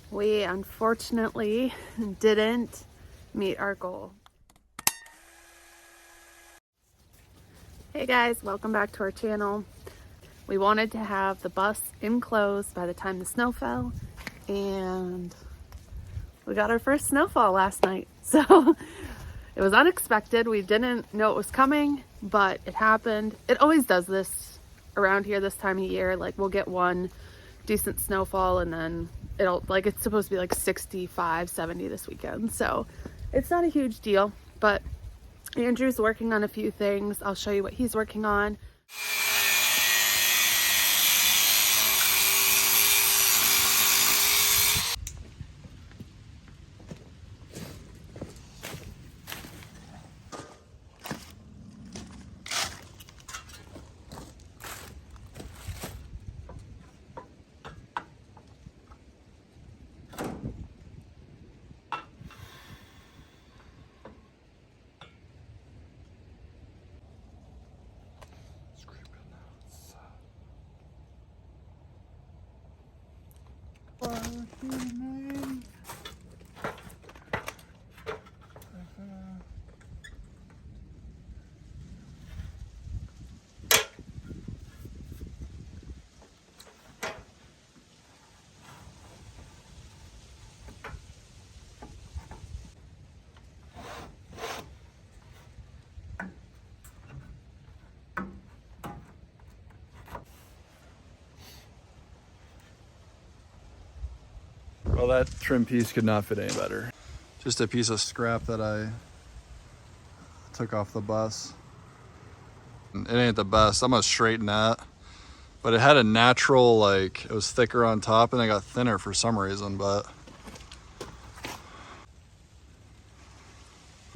We unfortunately didn't meet our goal. Hey guys, welcome back to our channel. We wanted to have the bus enclosed by the time the snow fell, and we got our first snowfall last night. So it was unexpected. We didn't know it was coming, but it happened. It always does this around here this time of year. Like, we'll get one decent snowfall and then it's supposed to be like 65, 70 this weekend. So it's not a huge deal, but Andrew's working on a few things. I'll show you what he's working on. Well, that trim piece could not fit any better. Just a piece of scrap that I took off the bus. It ain't the best. I'm gonna straighten that. But it had a natural, like, it was thicker on top and it got thinner for some reason, but.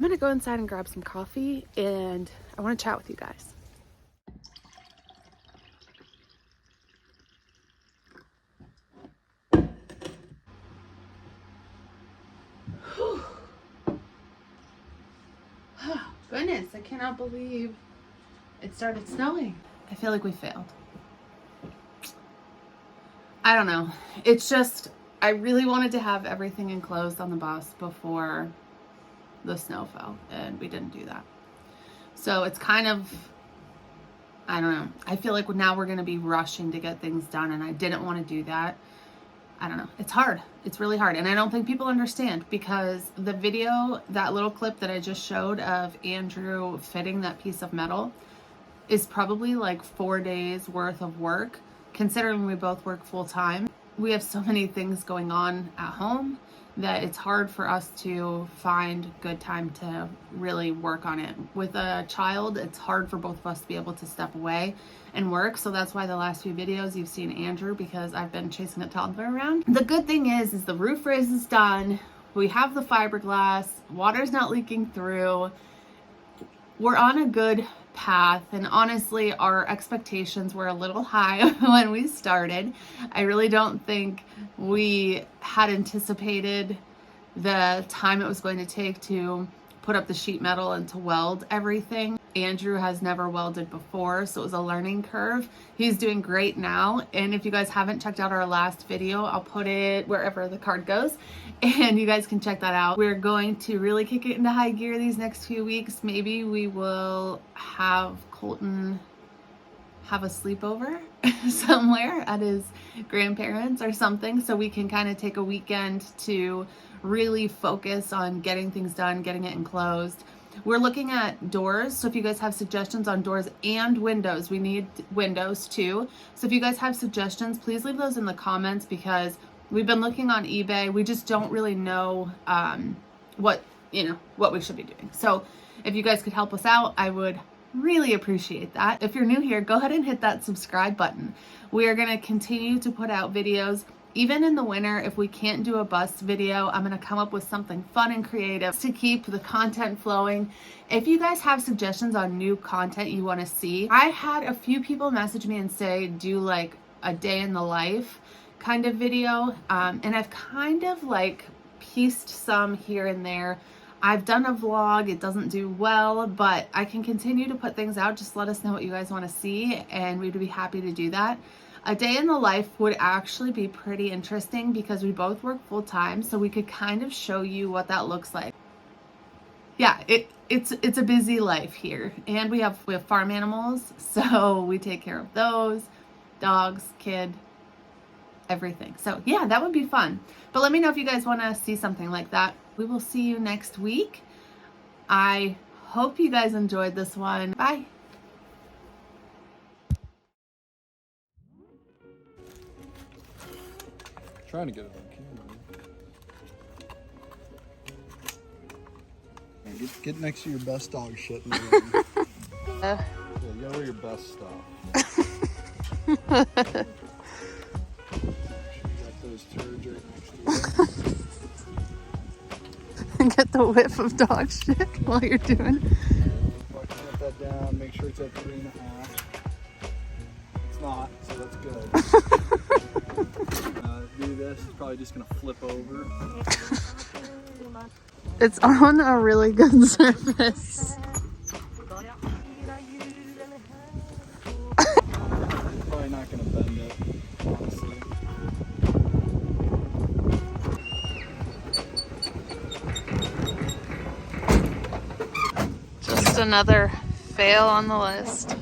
I'm gonna go inside and grab some coffee, and I wanna chat with you guys. Goodness, I cannot believe it started snowing. I feel like we failed. I don't know. It's just, I really wanted to have everything enclosed on the bus before the snow fell, and we didn't do that. So it's kind of, I don't know. I feel like now we're going to be rushing to get things done, and I didn't want to do that. I don't know. It's hard. It's really hard. And I don't think people understand, because the video, that little clip that I just showed of Andrew fitting that piece of metal is probably like 4 days worth of work, considering we both work full time. We have so many things going on at home that it's hard for us to find good time to really work on it. With a child, it's hard for both of us to be able to step away and work. So that's why the last few videos you've seen Andrew, because I've been chasing a toddler around. The good thing is the roof raise is done. We have the fiberglass, water's not leaking through. We're on a good path, and honestly our expectations were a little high when we started. I really don't think we had anticipated the time it was going to take to put up the sheet metal and to weld everything. Andrew has never welded before, so it was a learning curve. He's doing great now, and if you guys haven't checked out our last video, I'll put it wherever the card goes, and you guys can check that out. We're going to really kick it into high gear these next few weeks. Maybe we will have Colton have a sleepover somewhere at his grandparents or something, so we can kind of take a weekend to really focus on getting things done, getting it enclosed. We're looking at doors, so if you guys have suggestions on doors and windows, we need windows too. So if you guys have suggestions, please leave those in the comments, because we've been looking on eBay. We just don't really know what we should be doing. So if you guys could help us out, I would really appreciate that. If you're new here, go ahead and hit that subscribe button. We are going to continue to put out videos. Even in the winter, if we can't do a bus video, I'm going to come up with something fun and creative to keep the content flowing. If you guys have suggestions on new content you want to see, I had a few people message me and say, do like a day in the life kind of video. And I've kind of like pieced some here and there. I've done a vlog. It doesn't do well, but I can continue to put things out. Just let us know what you guys want to see, and we'd be happy to do that. A day in the life would actually be pretty interesting because we both work full time, so we could kind of show you what that looks like. Yeah, it's a busy life here, and we have farm animals, so we take care of those, dogs, kid, everything. So yeah, that would be fun. But let me know if you guys want to see something like that. We will see you next week. I hope you guys enjoyed this one. Bye. Trying to get it on camera. Hey, get next to your best dog shit in the room. Yeah, you gotta wear your best stuff. Make sure you got those turds right next to you. Get the whiff of dog shit while you're doing. Fucking get that down. Make sure it's at 3.5. It's not, so that's good. Do this. It's probably just gonna flip over. It's on a really good surface. Probably not gonna bend it, honestly. Just another fail on the list.